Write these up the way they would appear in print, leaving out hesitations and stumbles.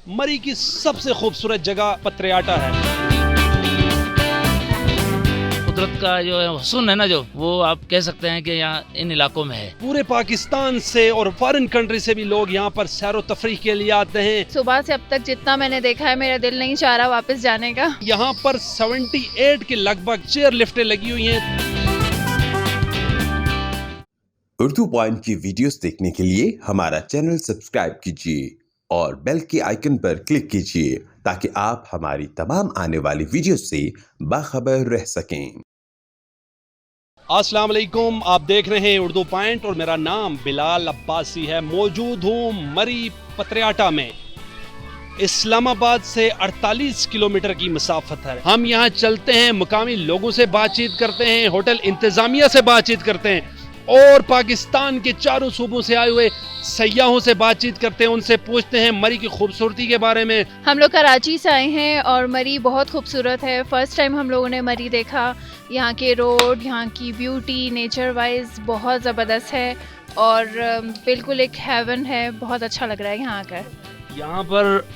मरी की सबसे खूबसूरत जगह पत्रियाटा है। कुदरत का जो हुस्न है ना, जो वो आप कह सकते हैं कि यहाँ इन इलाकों में है। पूरे पाकिस्तान से और फॉरेन कंट्री से भी लोग यहाँ पर सैर व तफरीह के लिए आते हैं। सुबह से अब तक जितना मैंने देखा है, मेरा दिल नहीं चाह रहा वापस जाने का। यहाँ पर 78 के लगभग चेयर लिफ्टें लगी हुई हैं। उर्दू पॉइंट की वीडियोस देखने के लिए हमारा चैनल सब्सक्राइब कीजिए और बेल के आइकन पर क्लिक कीजिए ताकि आप हमारी तमाम आने वाली वीडियो से बाखबर रह सकें। अस्सलाम वालेकुम, आप देख रहे हैं उर्दू पॉइंट और मेरा नाम बिलाल अब्बासी है। मौजूद हूँ मरी पत्रियाटा में। इस्लामाबाद से 48 किलोमीटर की मसाफत है। हम यहाँ चलते हैं, मुकामी लोगों से बातचीत करते हैं, होटल इंतजामिया से बातचीत करते हैं और पाकिस्तान के चारों सूबों से आए हुए सयाहों से बातचीत करते हैं। उनसे पूछते हैं मरी की खूबसूरती के बारे में। हम लोग कराची से आए हैं और मरी बहुत खूबसूरत है। फर्स्ट टाइम हम लोगों ने मरी देखा। यहाँ के रोड, यहाँ की ब्यूटी नेचर वाइज बहुत ज़बरदस्त है और बिल्कुल एक हेवन है। बहुत अच्छा लग रहा है यहाँ आकर। यहाँ पर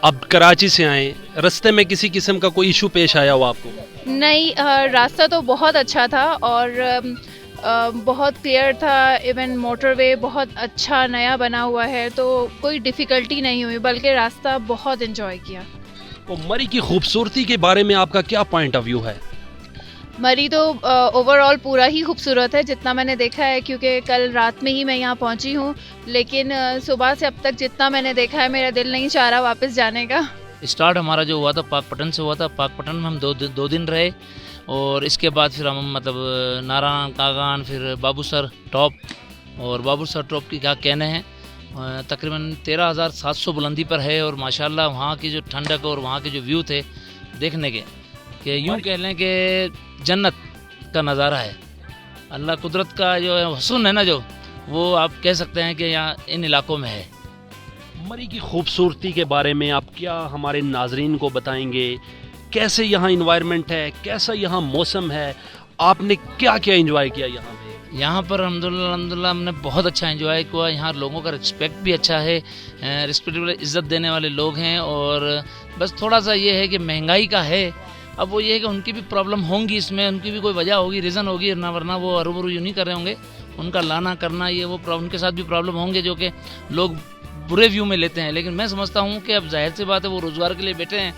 अब कराची से आए, रास्ते में किसी किस्म का कोई इशू पेश आया हो आपको? नहीं, रास्ता तो बहुत अच्छा था और बहुत क्लियर था। इवन मोटरवे बहुत अच्छा नया बना हुआ है, तो कोई डिफ़िकल्टी नहीं हुई, बल्कि रास्ता बहुत एंजॉय किया। तो मरी की खूबसूरती के बारे में आपका क्या पॉइंट ऑफ व्यू है? मरी तो ओवरऑल पूरा ही खूबसूरत है जितना मैंने देखा है, क्योंकि कल रात में ही मैं यहाँ पहुँची हूँ। लेकिन सुबह से अब तक जितना मैंने देखा है, मेरा दिल नहीं चाह रहा वापस जाने का। स्टार्ट हमारा जो हुआ था पाकपटन से हुआ था। पाकपटन में हम दो दिन रहे और इसके बाद फिर हम मतलब नारायण कागान, फिर बाबूसर टॉप। और बाबूसर टॉप की क्या कहने हैं, तकरीबन 13,700 बुलंदी पर है और माशाल्लाह वहाँ की जो ठंडक और वहाँ के जो व्यू थे देखने के, कि यूँ कह लें कि जन्नत का नज़ारा है। अल्लाह कुदरत का जो हुस्न है ना, जो वो आप कह सकते हैं कि यहाँ इन इलाकों में है। मरी की खूबसूरती के बारे में आप क्या हमारे नाजरीन को बताएंगे? कैसे यहाँ इन्वायरमेंट है, कैसा यहाँ मौसम है, आपने क्या क्या एंजॉय किया यहाँ पे? यहाँ पर अल्हम्दुलिल्लाह हमने बहुत अच्छा एंजॉय किया। यहाँ लोगों का रिस्पेक्ट भी अच्छा है, रिस्पेक्टेबल इज़्ज़त देने वाले लोग हैं। और बस थोड़ा सा ये है कि महंगाई का है। अब वो ये है कि उनकी भी प्रॉब्लम होंगी, इसमें उनकी भी कोई वजह होगी, रीज़न होगी, ना वरना वो अरूबरू यूँ नहीं कर रहे होंगे। उनका लाना करना ये वो उनके साथ भी प्रॉब्लम होंगे जो कि लोग बुरे व्यू में लेते हैं। लेकिन मैं समझता हूँ कि अब जाहिर सी बात है, वो रोज़गार के लिए बैठे हैं,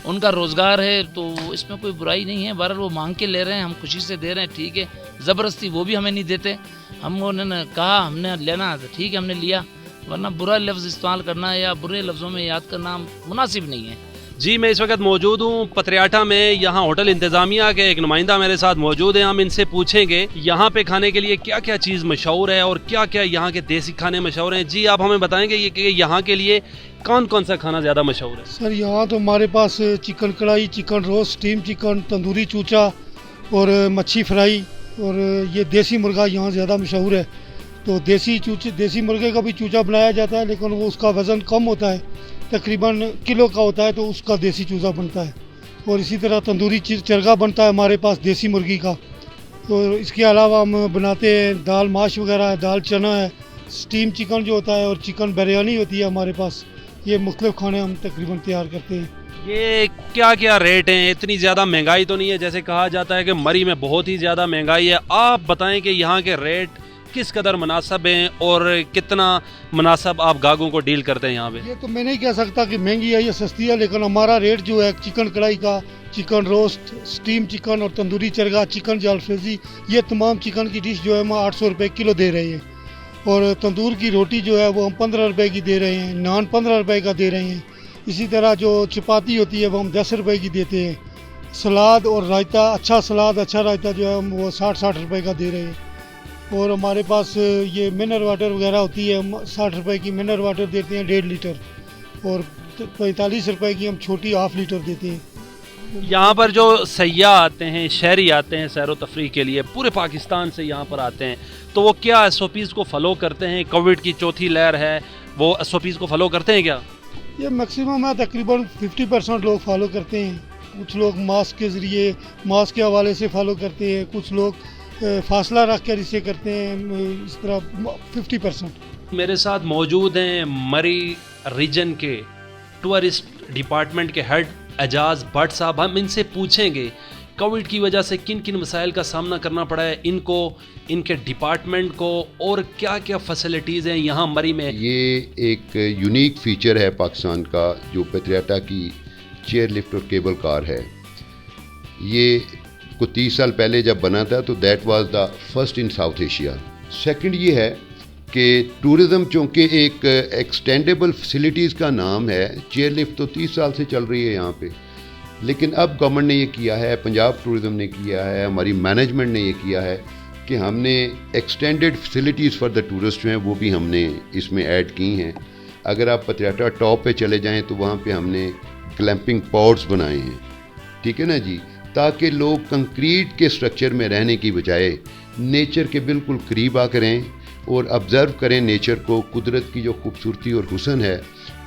उनका रोज़गार है, तो इसमें कोई बुराई नहीं है। बहरहाल वो मांग के ले रहे हैं, हम खुशी से दे रहे हैं, ठीक है। ज़बरदस्ती वो भी हमें नहीं देते। हम उन्होंने कहा हमने लेना तो ठीक है, हमने लिया, वरना बुरा लफ्ज़ इस्तेमाल करना या बुरे लफ्ज़ों में याद करना मुनासिब नहीं है। जी, मैं इस वक्त मौजूद हूँ पत्रियाटा में। यहाँ होटल इंतज़ामिया के एक नुमाइंदा मेरे साथ मौजूद है। हम इनसे पूछेंगे यहाँ पे खाने के लिए क्या क्या चीज़ मशहूर है और क्या क्या यहाँ के देसी खाने मशहूर हैं। जी, आप हमें बताएंगे कि यहाँ के लिए कौन कौन सा खाना ज़्यादा मशहूर है? सर, यहाँ तो हमारे पास chicken kadai, chicken roast, steam chicken, tandoori चूचा और मच्छी फ्राई और ये देसी मुर्गा यहाँ ज़्यादा मशहूर है। तो देसी मुर्गे का भी चूचा बनाया जाता है, लेकिन वो उसका वज़न कम होता है, तकरीबन किलो का होता है, तो उसका देसी चूज़ा बनता है। और इसी तरह तंदूरी चरगा बनता है हमारे पास देसी मुर्गी का। तो इसके अलावा हम बनाते हैं दाल माश वगैरह है, दाल चना है, स्टीम चिकन जो होता है और चिकन बिरयानी होती है हमारे पास। ये मुख्तलिफ खाने हम तकरीबन तैयार करते हैं। ये क्या क्या रेट हैं? इतनी ज़्यादा महंगाई तो नहीं है? जैसे कहा जाता है कि मरी में बहुत ही ज़्यादा महंगाई है। आप बताएं कि यहाँ के रेट किस कदर मुनासिब हैं और कितना मुनासिब आप गाहकों को डील करते हैं यहाँ पे? ये तो मैं नहीं कह सकता कि महंगी है या सस्ती है, लेकिन हमारा रेट जो है चिकन कढ़ाई का, चिकन रोस्ट, स्टीम चिकन और तंदूरी चरगा, चिकन जालफ्रेजी, ये तमाम चिकन की डिश जो है हम 800 रुपये किलो दे रहे हैं। और तंदूर की रोटी जो है वो हम 15 रुपये की दे रहे हैं, नान 15 रुपये का दे रहे हैं। इसी तरह जो चपाती होती है वो हम 10 रुपये की देते हैं। सलाद और रायता, अच्छा सलाद, अच्छा रायता जो है हम वो 60 रुपये का दे रहे हैं। और हमारे पास ये मिनरल वाटर वगैरह होती है, हम 60 रुपये की मिनरल वाटर देते हैं 1.5 लीटर और 45 रुपये की हम छोटी ½ लीटर देते हैं। यहाँ पर जो सयाह आते हैं, शहरी आते हैं सैर व तफरीह के लिए, पूरे पाकिस्तान से यहाँ पर आते हैं, तो वो क्या SOPs को फॉलो करते हैं? कोविड की चौथी लहर है, वो SOPs को फॉलो करते हैं क्या? ये मैक्सिमम है, तकरीबन 50% लोग फॉलो करते हैं। कुछ लोग मास्क के ज़रिए, मास्क के हवाले से फॉलो करते हैं, कुछ लोग फासला रख कर इसे करते हैं। इस तरह 50%। मेरे साथ मौजूद हैं मरी रीजन के टूरिस्ट डिपार्टमेंट के हेड एजाज भट्ट साहब, हम इनसे पूछेंगे कोविड की वजह से किन किन मसाइल का सामना करना पड़ा है इनको, इनके डिपार्टमेंट को, और क्या क्या फैसिलिटीज़ हैं यहाँ मरी में। ये एक यूनिक फीचर है पाकिस्तान का जो पत्रियाटा की चेयर लिफ्ट और केबल कार है। ये को 30 साल पहले जब बना था तो that was the first in south Asia. Second ये है कि टूरिज़म चूँकि एक एक्सटेंडेबल फैसिलिटीज़ का नाम है, चेयर लिफ्ट तो 30 साल से चल रही है यहाँ पे, लेकिन अब गवर्नमेंट ने ये किया है, पंजाब टूरिज़म ने किया है, हमारी मैनेजमेंट ने ये किया है कि हमने extended facilities for the tourist जो हैं वो भी हमने इसमें ऐड की हैं। अगर आप पत्रियाटा टॉप पे चले जाएं तो वहाँ पे हमने ग्लैम्पिंग पॉड्स बनाए हैं, ठीक है ना जी, ताकि लोग कंक्रीट के स्ट्रक्चर में रहने की बजाय नेचर के बिल्कुल करीब आकर रहें और ऑब्ज़र्व करें नेचर को, कुदरत की जो खूबसूरती और हुस्न है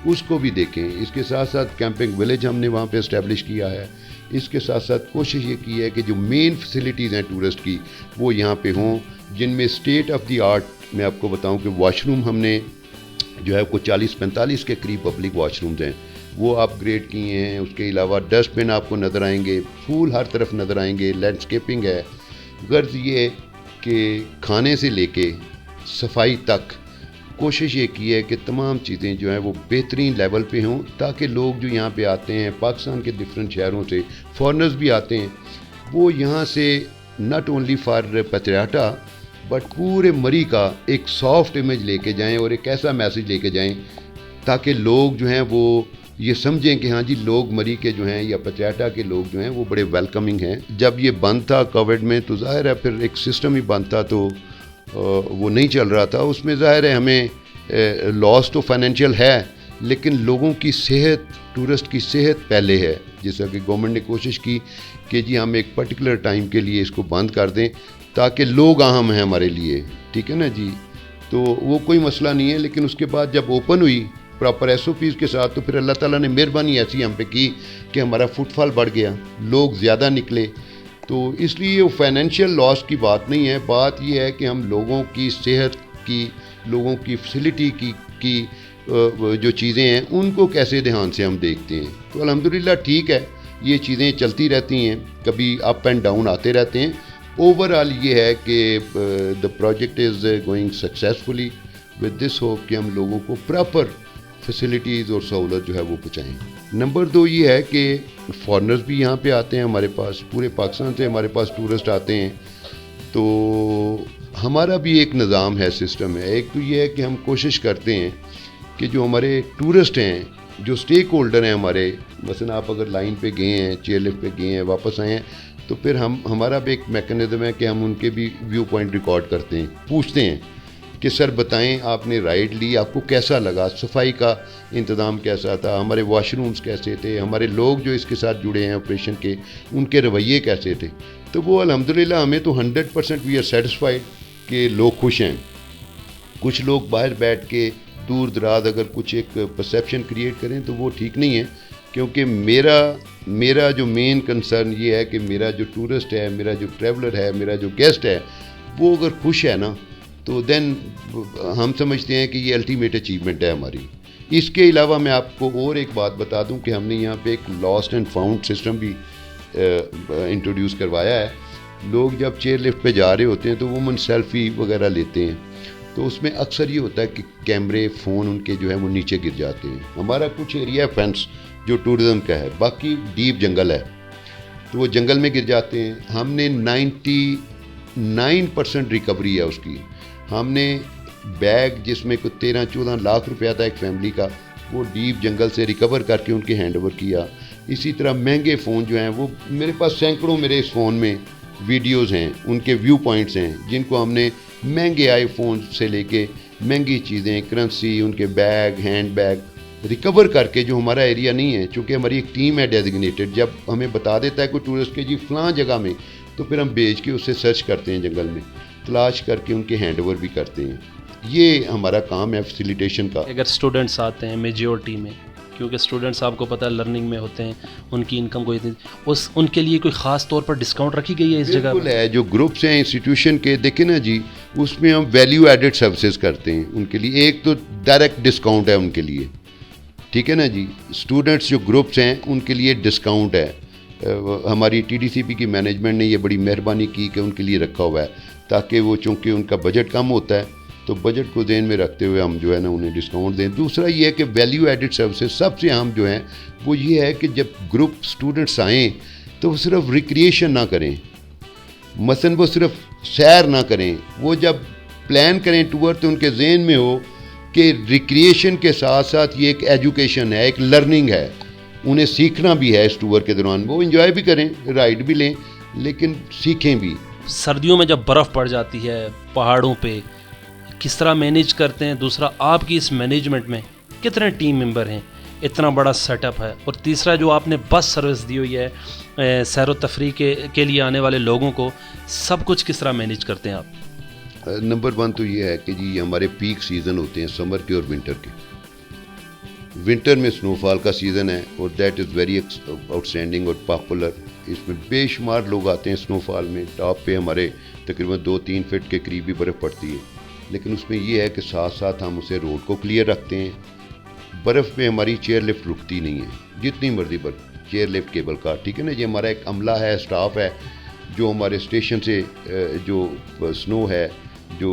उसको भी देखें। इसके साथ साथ कैंपिंग विलेज हमने वहाँ पे इस्टेब्लिश किया है। इसके साथ साथ कोशिश ये की है कि जो मेन फैसिलिटीज़ हैं टूरिस्ट की वो यहाँ पे हों, जिनमें स्टेट ऑफ द आर्ट मैं आपको बताऊँ कि वॉशरूम हमने जो है कुछ 40-45 के करीब पब्लिक वॉशरूम्स हैं वो अपग्रेड किए हैं। उसके अलावा डस्टबिन आपको नज़र आएंगे, फूल हर तरफ नज़र आएंगे, लैंडस्केपिंग है। गर्ज ये कि खाने से लेके सफाई तक कोशिश ये की है कि तमाम चीज़ें जो हैं वो बेहतरीन लेवल पे हों, ताकि लोग जो यहाँ पे आते हैं पाकिस्तान के डिफरेंट शहरों से, फॉरेनर्स भी आते हैं, वो यहाँ से नॉट ओनली फॉर पत्रियाटा बट पूरे मरी का एक सॉफ्ट इमेज लेके जाएं और एक ऐसा मैसेज लेके जाएं ताकि लोग जो हैं वो ये समझें कि हाँ जी लोग मरी के जो हैं या पत्रियाटा के लोग जो हैं वो बड़े वेलकमिंग हैं। जब ये बंद था कोविड में तो ज़ाहिर है फिर एक सिस्टम ही बंद था तो वो नहीं चल रहा था। उसमें ज़ाहिर है हमें लॉस तो फाइनेंशियल है, लेकिन लोगों की सेहत, टूरिस्ट की सेहत पहले है। जैसा कि गवर्नमेंट ने कोशिश की कि जी हम एक पर्टिकुलर टाइम के लिए इसको बंद कर दें ताकि लोग अहम हैं हमारे लिए, ठीक है ना जी, तो वो कोई मसला नहीं है। लेकिन उसके बाद जब ओपन हुई प्रॉपर SOPs के साथ तो फिर अल्लाह ताला ने मेहरबानी ऐसी हम पे की कि हमारा फुटफॉल बढ़ गया, लोग ज़्यादा निकले। तो इसलिए वो फाइनेंशियल लॉस की बात नहीं है, बात ये है कि हम लोगों की सेहत की, लोगों की फैसिलिटी की जो चीज़ें हैं उनको कैसे ध्यान से हम देखते हैं। तो अल्हम्दुलिल्लाह ठीक है, ये चीज़ें चलती रहती हैं, कभी अप एंड डाउन आते रहते हैं। ओवरऑल ये है कि the project is going successfully with this hope कि हम लोगों को प्रॉपर फैसिलिटीज़ और सहूलत जो है वो पहुँचाएँ। नंबर 2 ये है कि फॉरेनर्स भी यहाँ पे आते हैं हमारे पास, पूरे पाकिस्तान से हमारे पास टूरिस्ट आते हैं। तो हमारा भी एक निज़ाम है, सिस्टम है। एक तो ये है कि हम कोशिश करते हैं कि जो हमारे टूरिस्ट हैं, जो स्टेक होल्डर हैं हमारे, मसलन आप अगर लाइन पे गए हैं, चेयर लिफ्ट पे गए हैं, वापस आए हैं, तो फिर हमारा भी एक मैकेनिज़्म है कि हम उनके भी व्यू पॉइंट रिकॉर्ड करते हैं, पूछते हैं कि सर बताएं आपने राइड ली, आपको कैसा लगा, सफाई का इंतज़ाम कैसा था, हमारे वॉशरूम्स कैसे थे, हमारे लोग जो इसके साथ जुड़े हैं ऑपरेशन के उनके रवैये कैसे थे। तो वो अल्हम्दुलिल्लाह हमें तो 100% वी आर सेटिस्फाइड कि लोग खुश हैं। कुछ लोग बाहर बैठ के दूर दराज अगर कुछ एक परसेप्शन क्रिएट करें तो वो ठीक नहीं है, क्योंकि मेरा जो मेन कंसर्न ये है कि मेरा जो टूरिस्ट है, मेरा जो ट्रैवलर है, मेरा जो गेस्ट है, वो अगर खुश है ना तो देन हम समझते हैं कि ये अल्टीमेट अचीवमेंट है हमारी। इसके अलावा मैं आपको और एक बात बता दूं कि हमने यहाँ पे एक लॉस्ट एंड फाउंड सिस्टम भी इंट्रोड्यूस करवाया है। लोग जब चेयर लिफ्ट पे जा रहे होते हैं तो वो सेल्फी वगैरह लेते हैं, तो उसमें अक्सर ये होता है कि कैमरे, फ़ोन उनके जो है वो नीचे गिर जाते हैं। हमारा कुछ एरिया फेंस जो टूरिज़म का है, बाकी डीप जंगल है, तो वो जंगल में गिर जाते हैं। हमने 99% रिकवरी है उसकी। हमने बैग जिसमें कोई 13-14 लाख रुपया था एक फैमिली का, वो डीप जंगल से रिकवर करके उनके हैंड ओवर किया। इसी तरह महंगे फ़ोन जो हैं वो मेरे पास सैकड़ों मेरे इस फ़ोन में वीडियोज़ हैं, उनके व्यू पॉइंट्स हैं जिनको हमने महंगे आईफोन से लेके महंगी चीज़ें, करेंसी, उनके बैग, हैंड बैग रिकवर करके, जो हमारा एरिया नहीं है, चूँकि हमारी एक टीम है डेजिग्नेटेड, जब हमें बता देता है कोई टूरिस्ट के जी फ़लाँ जगह में, तो फिर हम भेज के उससे सर्च करते हैं, जंगल में तलाश करके उनके हैंड ओवर भी करते हैं। ये हमारा काम है फैसिलिटेशन का। अगर स्टूडेंट्स आते हैं मेजॉरिटी में, क्योंकि स्टूडेंट्स आपको पता है लर्निंग में होते हैं, उनकी इनकम को उनके लिए कोई ख़ास तौर पर डिस्काउंट रखी गई है इस जगह बिल्कुल है। जो ग्रुप्स हैं इंस्टीट्यूशन के, देखें ना जी, उसमें हम वैल्यू एडेड सर्विसेज करते हैं उनके लिए। एक तो डायरेक्ट डिस्काउंट है उनके लिए, ٹھیک ہے نا جی. اسٹوڈنٹس جو گروپس ہیں ان کے لیے ڈسکاؤنٹ ہے. ہماری TDCP کی مینجمنٹ نے یہ بڑی مہربانی کی کہ ان کے لیے رکھا ہوا ہے تاکہ وہ چونکہ ان کا بجٹ کم ہوتا ہے تو بجٹ کو ذہن میں رکھتے ہوئے ہم جو ہے نا انہیں ڈسکاؤنٹ دیں. دوسرا یہ ہے کہ ویلیو ایڈڈ سروسز سب سے اہم جو ہیں وہ یہ ہے کہ جب گروپ اسٹوڈنٹس آئیں تو وہ صرف ریکریشن نہ کریں, مثلاً وہ صرف سیر نہ کریں, وہ جب پلان کریں ٹور تو ان کے ذہن میں ہو کہ ریکریشن کے ساتھ ساتھ یہ ایک ایجوکیشن ہے, ایک لرننگ ہے, انہیں سیکھنا بھی ہے اس ٹور کے دوران. وہ انجوائے بھی کریں, رائڈ بھی لیں, لیکن سیکھیں بھی. سردیوں میں جب برف پڑ جاتی ہے پہاڑوں پہ کس طرح مینیج کرتے ہیں؟ دوسرا آپ کی اس مینجمنٹ میں کتنے ٹیم ممبر ہیں؟ اتنا بڑا سیٹ اپ ہے. اور تیسرا جو آپ نے بس سروس دی ہوئی ہے سیر و تفریح کے لیے آنے والے لوگوں کو, سب کچھ کس طرح مینیج کرتے ہیں آپ؟ نمبر 1 تو یہ ہے کہ جی ہمارے پیک سیزن ہوتے ہیں سمر کے اور ونٹر کے. ونٹر میں سنو فال کا سیزن ہے اور that is very out standing اور پاپولر. اس میں بے شمار لوگ آتے ہیں سنو فال میں. ٹاپ پہ ہمارے تقریباً 2-3 فٹ کے قریب بھی برف پڑتی ہے, لیکن اس میں یہ ہے کہ ساتھ ساتھ ہم اسے روڈ کو کلیئر رکھتے ہیں. برف میں ہماری چیئر لفٹ رکتی نہیں ہے, جتنی مرضی برف چیئر لفٹ کیبل کار. ٹھیک ہے نا, یہ ہمارا ایک عملہ ہے, اسٹاف ہے جو ہمارے اسٹیشن سے جو سنو ہے, جو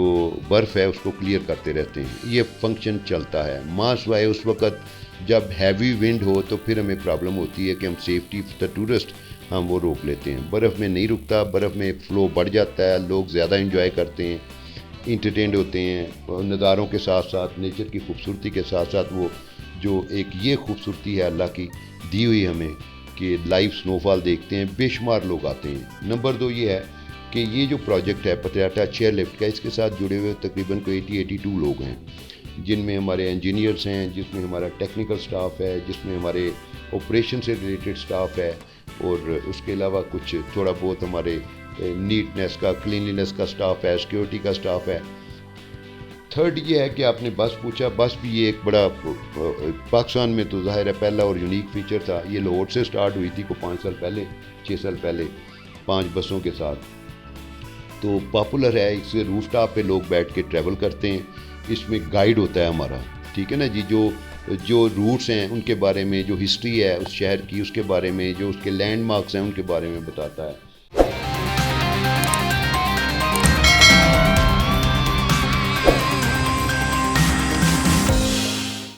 برف ہے, اس کو کلیئر کرتے رہتے ہیں. یہ فنکشن چلتا ہے. ماں سوائے اس وقت جب ہیوی ونڈ ہو تو پھر ہمیں پرابلم ہوتی ہے کہ ہم سیفٹی دا ٹورسٹ ہم وہ روک لیتے ہیں. برف میں نہیں رکتا, برف میں فلو بڑھ جاتا ہے, لوگ زیادہ انجوائے کرتے ہیں, انٹرٹینڈ ہوتے ہیں نظاروں کے ساتھ ساتھ, نیچر کی خوبصورتی کے ساتھ ساتھ. وہ جو ایک یہ خوبصورتی ہے اللہ کی دی ہوئی ہمیں کہ لائیو سنو فال دیکھتے ہیں, بے شمار لوگ آتے ہیں. نمبر 2 یہ ہے کہ یہ جو پروجیکٹ ہے پتریاٹا چیئر لفٹ کا, اس کے ساتھ جڑے ہوئے تقریباً کوئی 82 لوگ ہیں, جن میں ہمارے انجینئرس ہیں, جس میں ہمارا ٹیکنیکل سٹاف ہے, جس میں ہمارے آپریشن سے ریلیٹڈ سٹاف ہے, اور اس کے علاوہ کچھ تھوڑا بہت ہمارے نیٹنیس کا, کلینلینس کا سٹاف ہے, سیکیورٹی کا سٹاف ہے. تھرڈ یہ ہے کہ آپ نے بس پوچھا, بس بھی یہ ایک بڑا پاکستان میں تو ظاہر ہے پہلا اور یونیک فیچر تھا. یہ لاہور سے سٹارٹ ہوئی تھی 5 سال پہلے, 6 سال پہلے 5 بسوں کے ساتھ. تو پاپولر ہے, اس سے روف ٹاپ پہ لوگ بیٹھ کے ٹریول کرتے ہیں. اس میں گائیڈ ہوتا ہے ہمارا, ٹھیک ہے نا جی, جو روٹس ہیں ان کے بارے میں, جو ہسٹری ہے اس شہر کی اس کے بارے میں, جو اس کے لینڈ مارکس ہیں ان کے بارے میں بتاتا ہے.